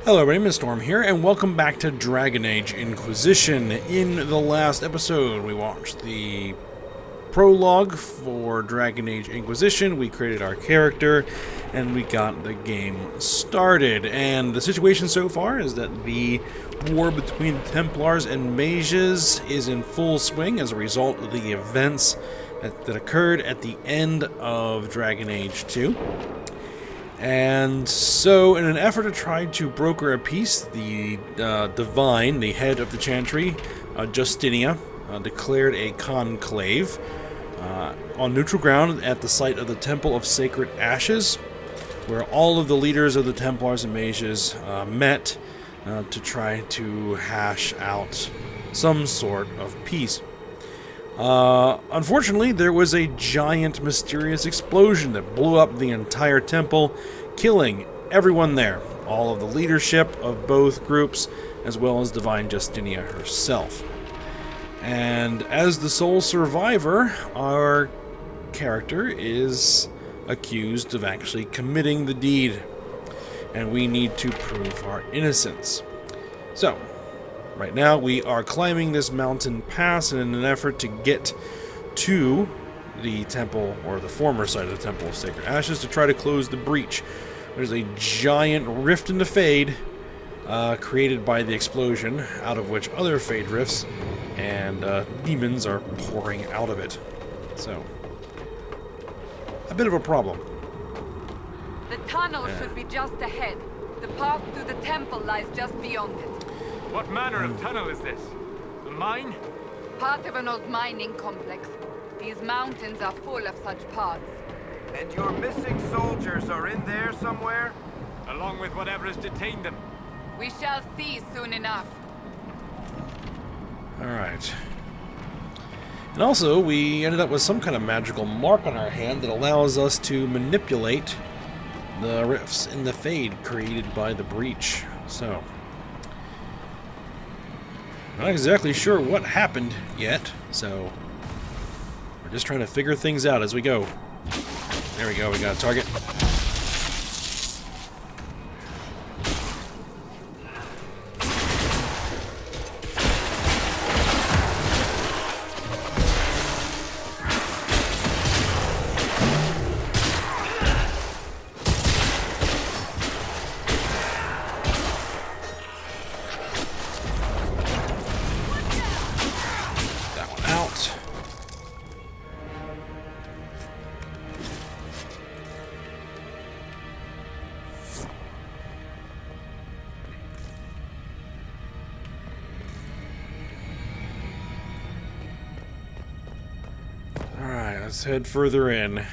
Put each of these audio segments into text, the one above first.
Hello everybody, Storm here, and welcome back to Dragon Age Inquisition. In the last episode, we watched the prologue for Dragon Age Inquisition, we created our character, and we got the game started. And the situation so far is that the war between Templars and Mages is in full swing as a result of the events that occurred at the end of Dragon Age 2. And so, in an effort to try to broker a peace, the Divine, the head of the Chantry, Justinia, declared a conclave on neutral ground at the site of the Temple of Sacred Ashes, where all of the leaders of the Templars and Mages met to try to hash out some sort of peace. Unfortunately, there was a giant mysterious explosion that blew up the entire temple, killing everyone there, all of the leadership of both groups, as well as Divine Justinia herself. And as the sole survivor, our character is accused of actually committing the deed, and we need to prove our innocence. So, right now, we are climbing this mountain pass in an effort to get to the temple, or the former site of the Temple of Sacred Ashes, to try to close the breach. There's a giant rift in the Fade created by the explosion, out of which other Fade rifts and demons are pouring out of it. So, a bit of a problem. The tunnel should be just ahead. The path to the temple lies just beyond it. What manner of tunnel is this? A mine? Part of an old mining complex. These mountains are full of such paths. And your missing soldiers are in there somewhere? Along with whatever has detained them. We shall see soon enough. Alright. And also, we ended up with some kind of magical mark on our hand that allows us to manipulate the rifts in the Fade created by the breach. So, not exactly sure what happened yet, so we're just trying to figure things out as we go. There we go, we got a target. Let's head further in.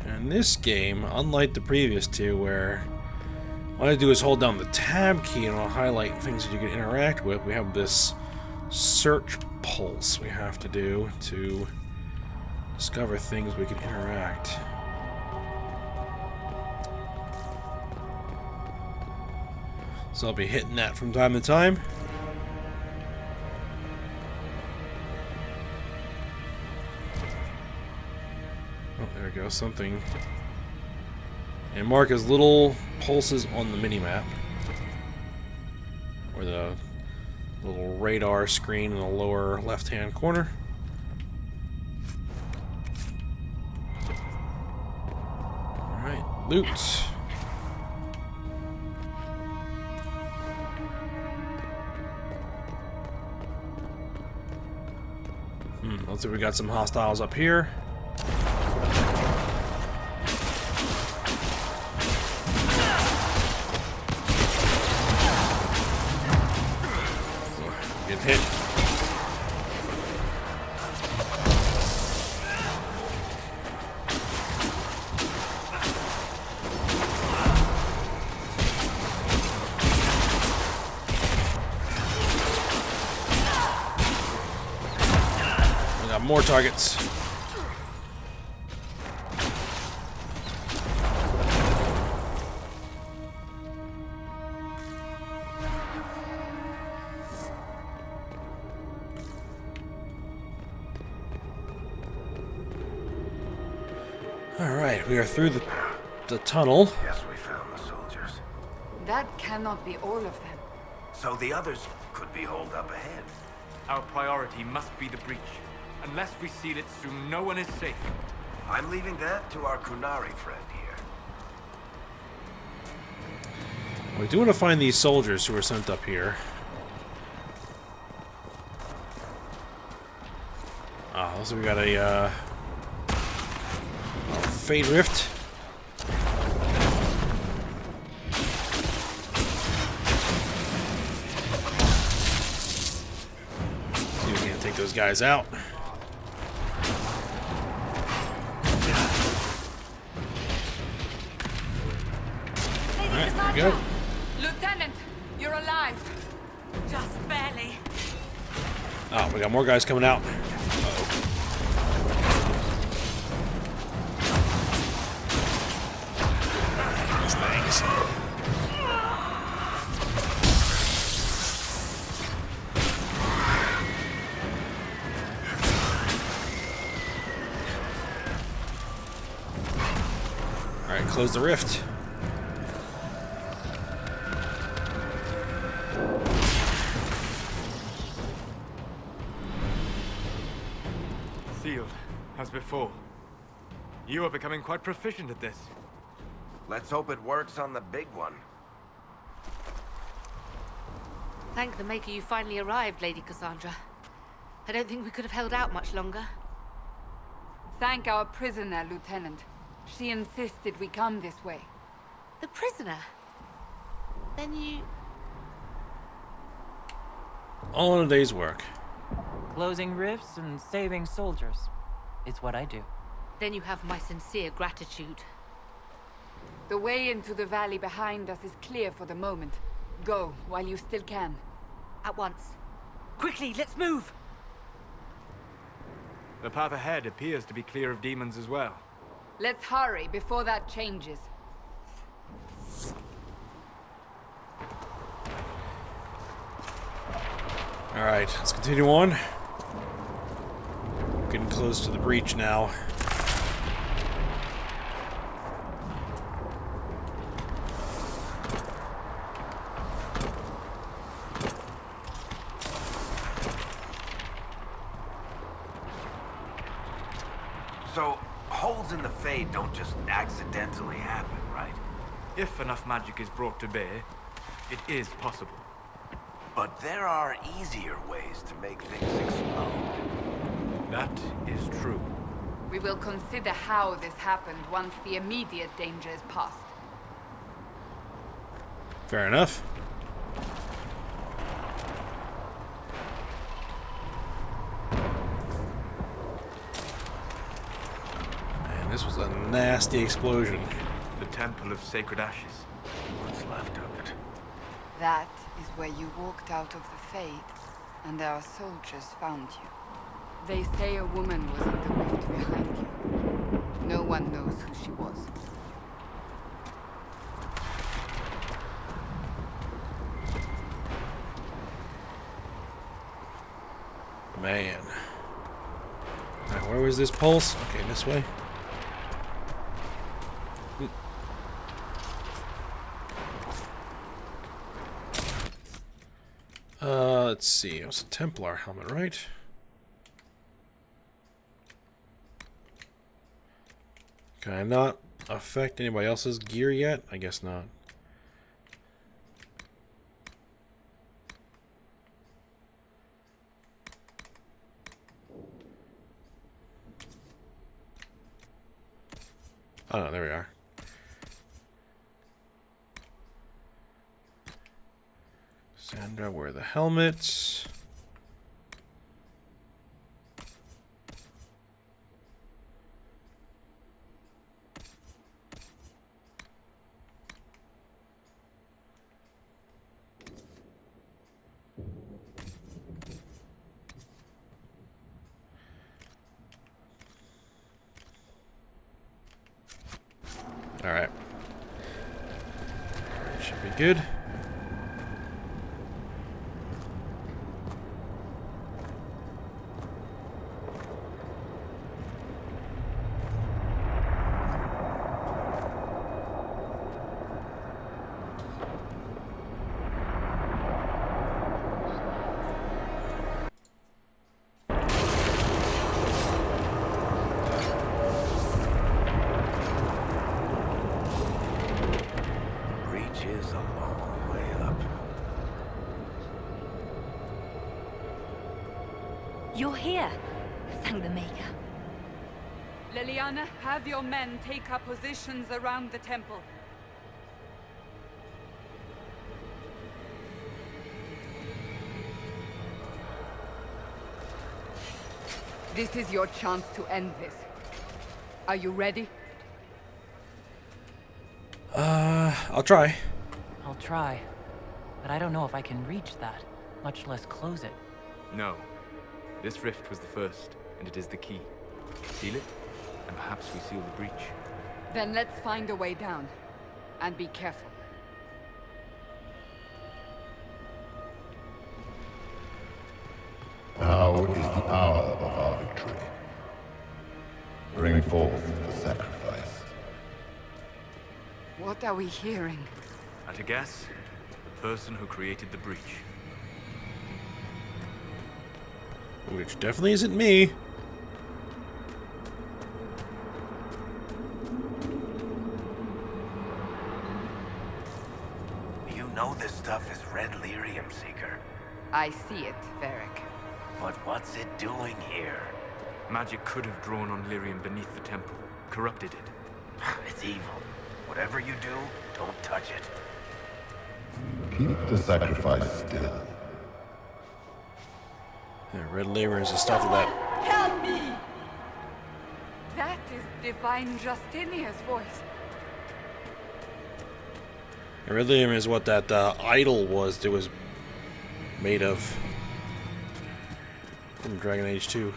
And this game, unlike the previous two, where all I do is hold down the tab key and it'll highlight things that you can interact with, we have this search pulse we have to do to discover things we can interact. So I'll be hitting that from time to time. Oh, there we go, something. And mark as little pulses on the mini-map. Or the little radar screen in the lower left-hand corner. Alright, loot. Let's see, we got some hostiles up here. Get hit. More targets. Alright, we are through the tunnel. Yes, we found the soldiers. That cannot be all of them. So the others could be holed up ahead. Our priority must be the breach. Unless we seal it soon, no one is safe. I'm leaving that to our Kunari friend here. We do want to find these soldiers who were sent up here. Ah, so we got a Fade Rift. See if we can take those guys out. Alright, there we go. Lieutenant, you're alive. Just barely. Oh, we got more guys coming out. These things. Alright, close the rift. Sealed, as before. You are becoming quite proficient at this. Let's hope it works on the big one. Thank the Maker you finally arrived, Lady Cassandra. I don't think we could have held out much longer. Thank our prisoner, Lieutenant. She insisted we come this way. The prisoner? Then you... All in a day's work. Closing rifts and saving soldiers. It's what I do. Then you have my sincere gratitude. The way into the valley behind us is clear for the moment. Go, while you still can. At once. Quickly, let's move! The path ahead appears to be clear of demons as well. Let's hurry before that changes. Alright, let's continue on. Getting close to the breach now. So, holes in the Fade don't just accidentally happen, right? If enough magic is brought to bear, it is possible. But there are easier ways to make things explode. That is true. We will consider how this happened once the immediate danger is past. Fair enough. Man, this was a nasty explosion. The Temple of Sacred Ashes. What's left of it? That is where you walked out of the Fade, and our soldiers found you. They say a woman was in the rift behind you. No one knows who she was. Man. Alright, where was this pulse? Okay, this way. Let's see. It was a Templar helmet, right? Can I not affect anybody else's gear yet? I guess not. Oh no, there we are. Sandra, wear the helmets. All right. Should be good. Thank the Maker. Liliana, have your men take up positions around the temple. This is your chance to end this. Are you ready? I'll try. I'll try. But I don't know if I can reach that, much less close it. No. This rift was the first, and it is the key. Seal it, and perhaps we seal the breach. Then let's find a way down. And be careful. Now is the hour of our victory. Bring forth the sacrifice. What are we hearing? At a guess, the person who created the breach. Which definitely isn't me. You know this stuff is red lyrium, Seeker. I see it, Varric. But what's it doing here? Magic could have drawn on lyrium beneath the temple, corrupted it. It's evil. Whatever you do, don't touch it. Keep the sacrifice still. Yeah, red layers and stuff like that. Help me! That is Divine Justinia's voice. Iridium is what that idol was that was made of from Dragon Age 2.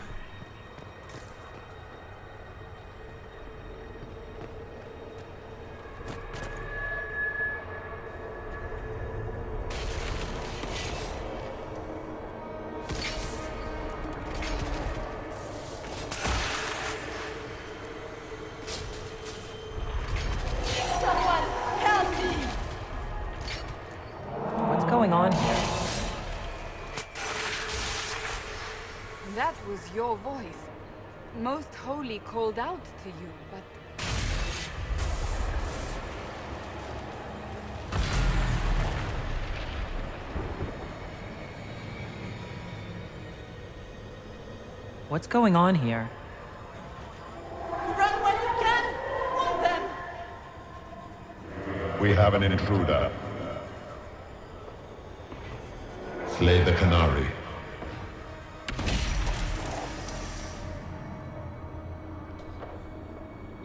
What's going on here? That was your voice. Most Holy called out to you, but... What's going on here? Run when you can! Hold them! We have an intruder. Slay the Canary.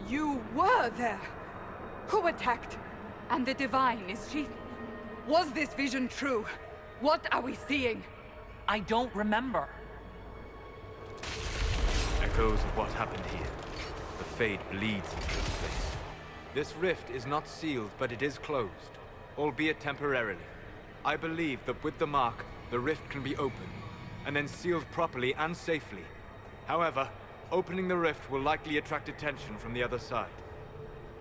You were there! Who attacked? And the Divine, is she... Was this vision true? What are we seeing? I don't remember. Echoes of what happened here. The Fade bleeds into this place. This rift is not sealed, but it is closed, albeit temporarily. I believe that with the mark, the rift can be opened, and then sealed properly and safely. However, opening the rift will likely attract attention from the other side.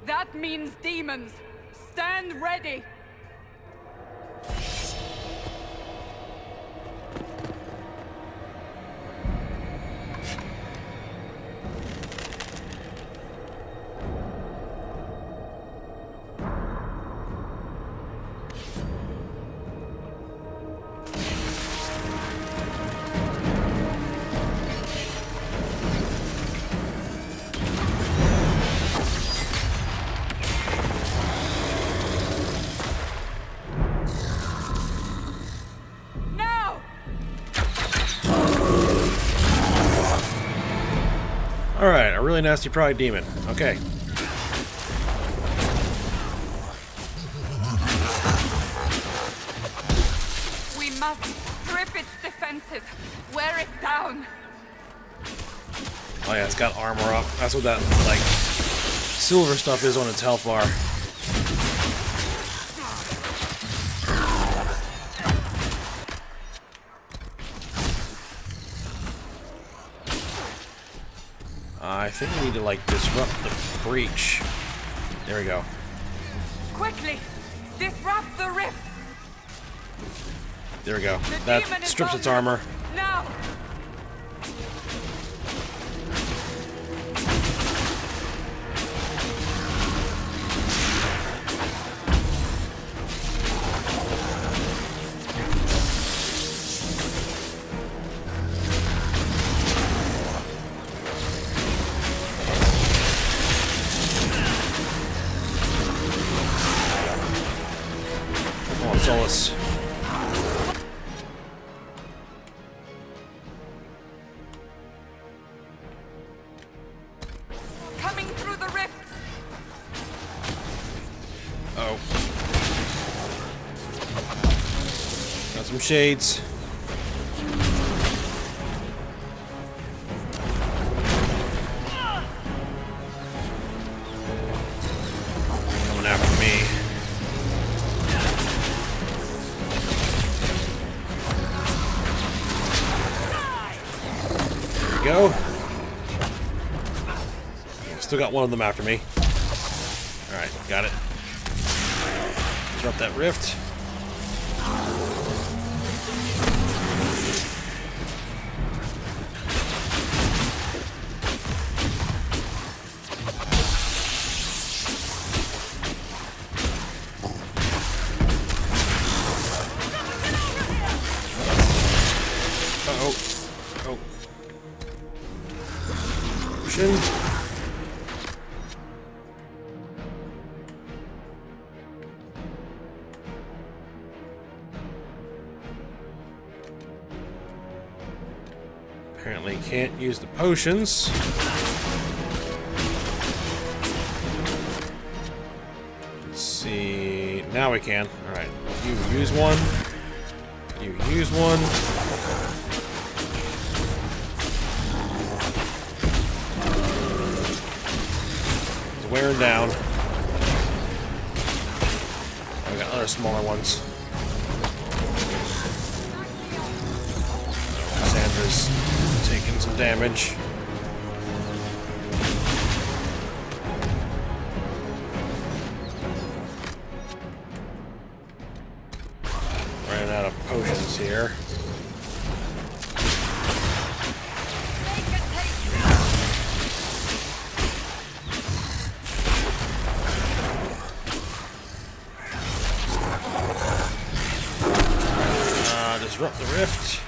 That means demons! Stand ready! Alright, a really nasty pride demon. Okay. We must strip its defenses. Wear it down. Oh yeah, it's got armor up. That's what that, like, silver stuff is on its health bar. I think we need to, like, disrupt the breach. There we go. Quickly! Disrupt the rift! There we go. The That demon is strips its on armor. Now! Oh. Got some shades. Coming after me. There we go. Still got one of them after me. Alright, got it. Disrupt that rift. Uh-oh. Oh. Potion. Apparently can't use the potions. Let's see. Now we can. Alright. You use one. You use one. It's wearing down. Oh, we got other smaller ones. Sandra's taking some damage. Running out of potions here. Disrupt the rift.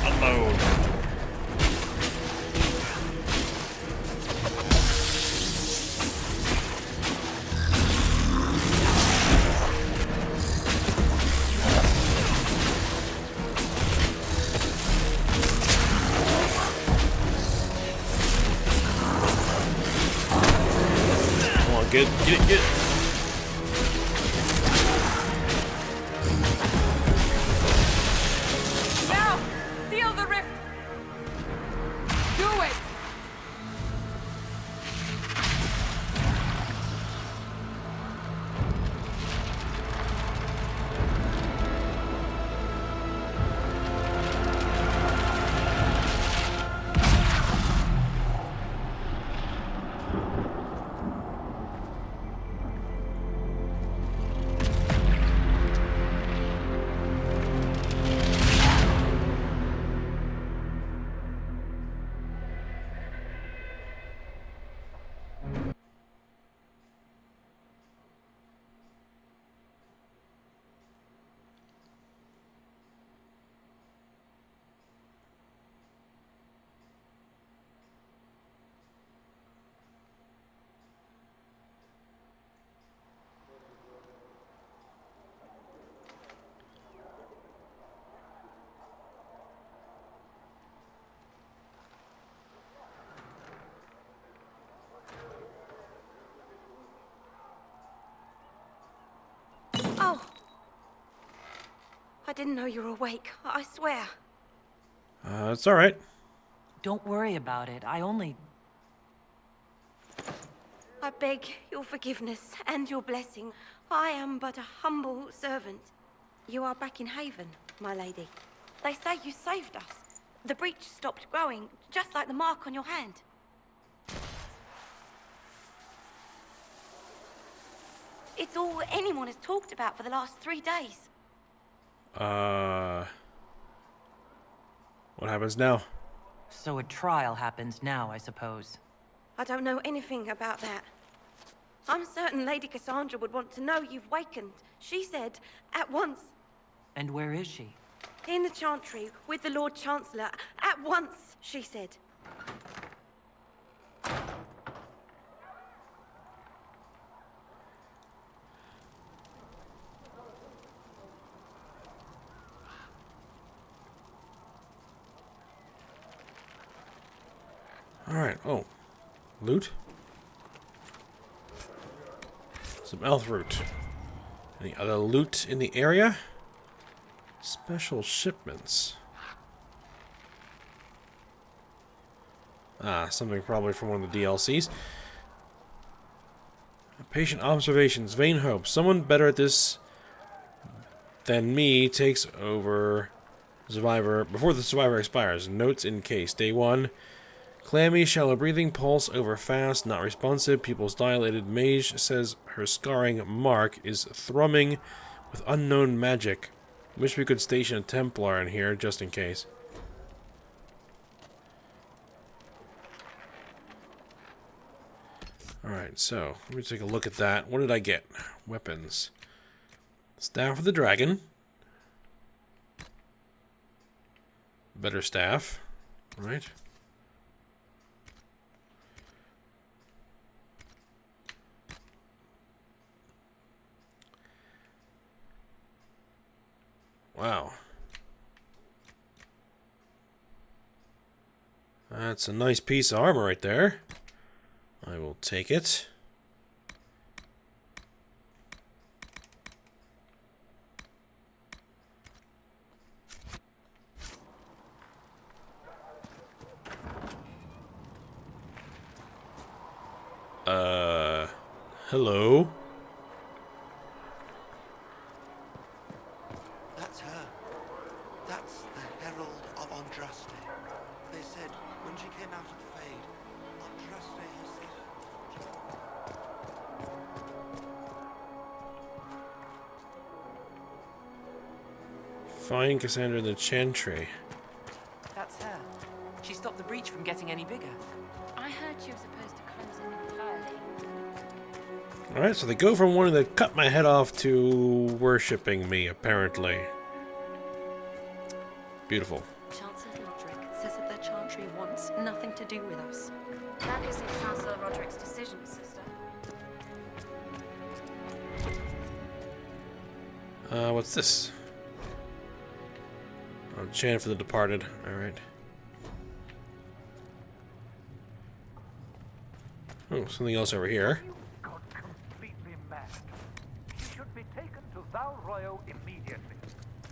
Unload. Come on, get it. Oh! I didn't know you were awake, I swear. It's alright. Don't worry about it. I beg your forgiveness and your blessing. I am but a humble servant. You are back in Haven, my lady. They say you saved us. The breach stopped growing, just like the mark on your hand. It's all anyone has talked about for the last 3 days. What happens now? So a trial happens now, I suppose. I don't know anything about that. I'm certain Lady Cassandra would want to know you've wakened. She said, at once. And where is she? In the Chantry, with the Lord Chancellor. At once, she said. Alright, oh. Loot? Some elf root. Any other loot in the area? Special shipments. Ah, something probably from one of the DLCs. Patient observations, vain hope. Someone better at this than me takes over survivor before the survivor expires. Notes in case. Day 1. Clammy, shallow breathing, pulse over fast, not responsive, pupils dilated. Mage says her scarring mark is thrumming with unknown magic. Wish we could station a Templar in here just in case. Alright, so let me take a look at that. What did I get? Weapons. Staff of the Dragon. Better staff. Right. Wow. That's a nice piece of armor right there. I will take it. Hello? That's her. That's the Herald of Andraste. They said when she came out of the Fade, Andraste herself. Find Cassandra in the Chantry. That's her. She stopped the breach from getting any bigger. I heard she was supposed to close in entirely. Alright, so they go from wanting to cut my head off to worshipping me, apparently. Beautiful. Chancellor Roderick says that the Chantry wants nothing to do with us. That isn't Chancellor Roderick's decision, sister. What's this? Oh, chant for the departed. Alright. Oh, something else over here. Got completely mad. She should be taken to Val Royo immediately,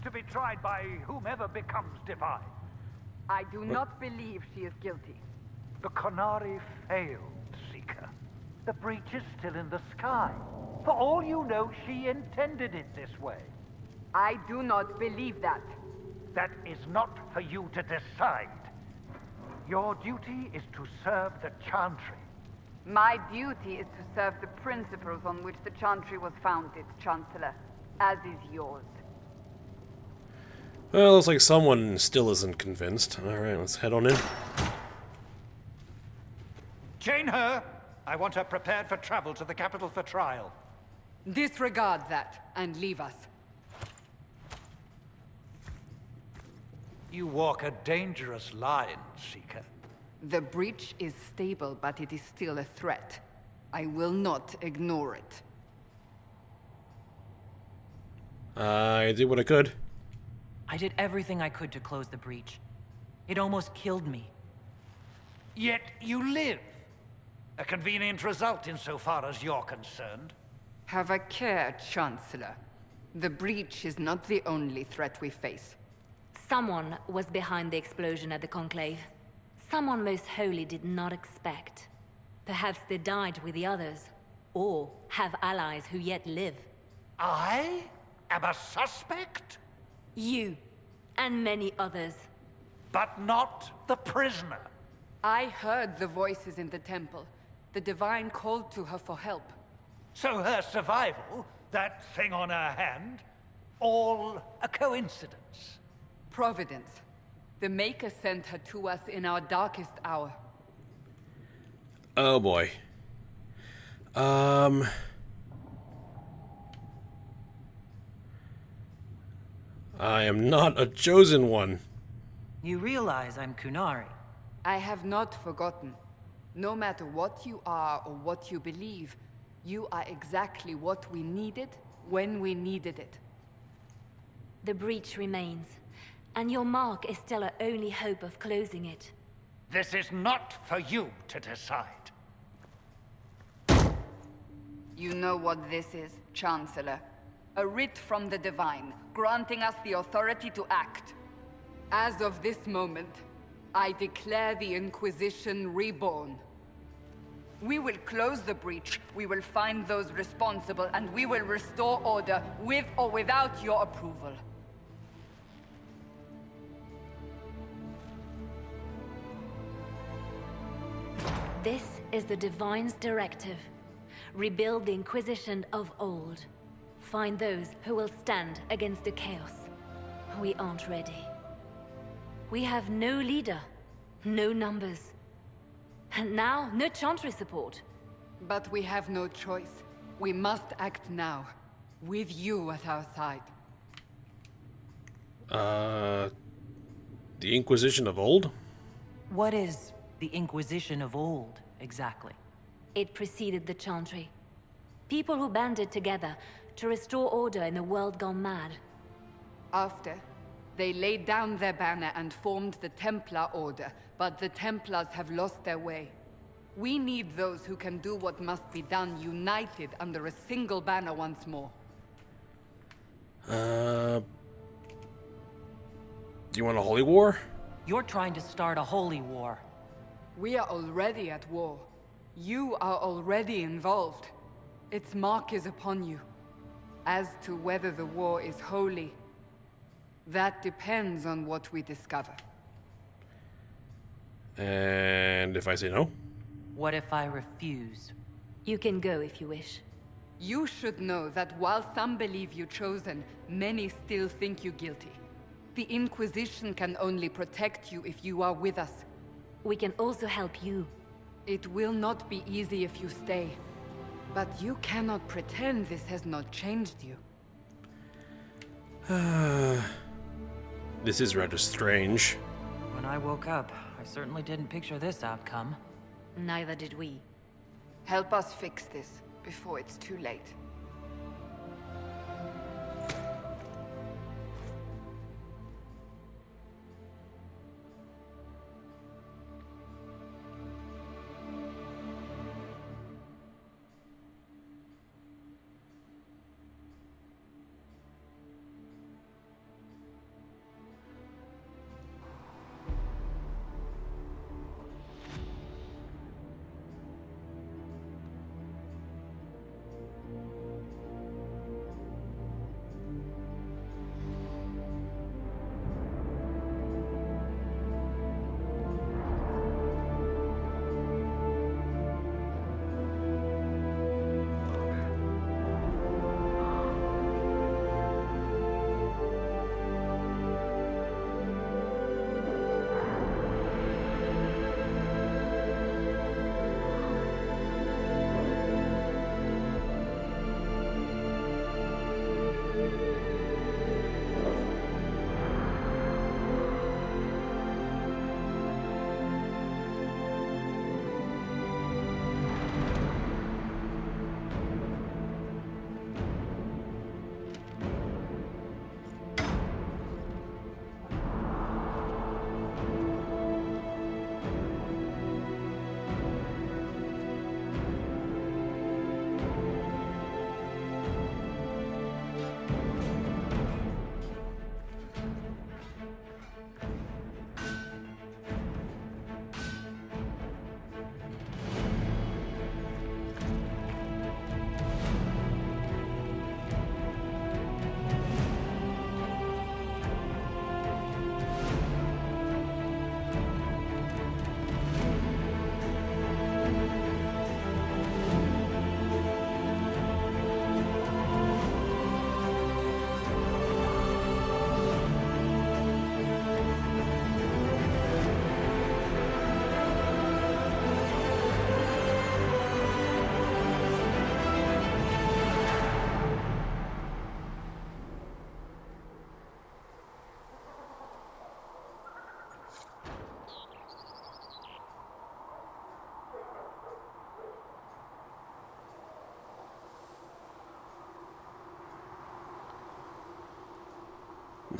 to be tried by whomever becomes divine. I do not believe she is guilty. The Qunari failed, Seeker. The breach is still in the sky. For all you know, she intended it this way. I do not believe that. That is not for you to decide. Your duty is to serve the Chantry. My duty is to serve the principles on which the Chantry was founded, Chancellor, as is yours. Well, looks like someone still isn't convinced. Alright, let's head on in. Chain her. I want her prepared for travel to the capital for trial. Disregard that and leave us. You walk a dangerous line, Seeker. The breach is stable, but it is still a threat. I will not ignore it. I did what I could. I did everything I could to close the breach. It almost killed me. Yet you live. A convenient result insofar as you're concerned. Have a care, Chancellor. The breach is not the only threat we face. Someone was behind the explosion at the Conclave. Someone most holy did not expect. Perhaps they died with the others, or have allies who yet live. I am a suspect? You, and many others. But not the prisoner. I heard the voices in the temple. The Divine called to her for help. So her survival, that thing on her hand, all a coincidence. Providence. The Maker sent her to us in our darkest hour. Oh boy. I am not a chosen one. You realize I'm Qunari. I have not forgotten. No matter what you are or what you believe, you are exactly what we needed when we needed it. The breach remains, and your mark is still our only hope of closing it. This is not for you to decide. You know what this is, Chancellor. A writ from the Divine, granting us the authority to act. As of this moment, I declare the Inquisition reborn. We will close the breach, we will find those responsible, and we will restore order, with or without your approval. This is the Divine's directive. Rebuild the Inquisition of old. Find those who will stand against the chaos. We aren't ready. We have no leader, no numbers. And now, no Chantry support. But we have no choice. We must act now, with you at our side. The Inquisition of old? What is the Inquisition of old, exactly? It preceded the Chantry. People who banded together to restore order in a world gone mad. After, they laid down their banner and formed the Templar Order, but the Templars have lost their way. We need those who can do what must be done, united under a single banner once more. Do you want a holy war? You're trying to start a holy war. We are already at war. You are already involved. Its mark is upon you. As to whether the war is holy, that depends on what we discover. And if I say no? What if I refuse? You can go if you wish. You should know that while some believe you chosen, many still think you guilty. The Inquisition can only protect you if you are with us. We can also help you. It will not be easy if you stay. But you cannot pretend this has not changed you. This is rather strange. When I woke up, I certainly didn't picture this outcome. Neither did we. Help us fix this before it's too late.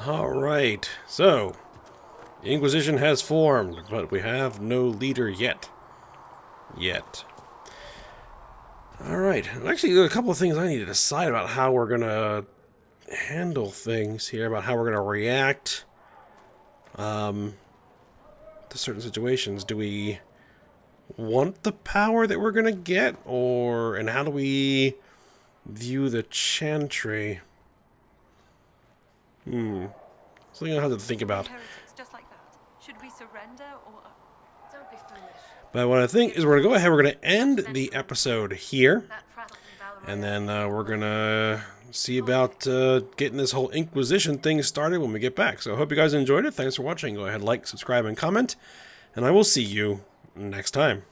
Alright, so The Inquisition has formed, but we have no leader yet. Alright, actually a couple of things I need to decide about how we're gonna handle things here, about how we're gonna react to certain situations. Do we want the power that we're gonna get, and how do we view the chantry? Something I'll have to think about. Just like that. Should we surrender or don't be foolish? But what I think is we're gonna go ahead, we're gonna end the episode here. And then we're gonna see about getting this whole Inquisition thing started when we get back. So I hope you guys enjoyed it. Thanks for watching. Go ahead, like, subscribe, and comment. And I will see you next time.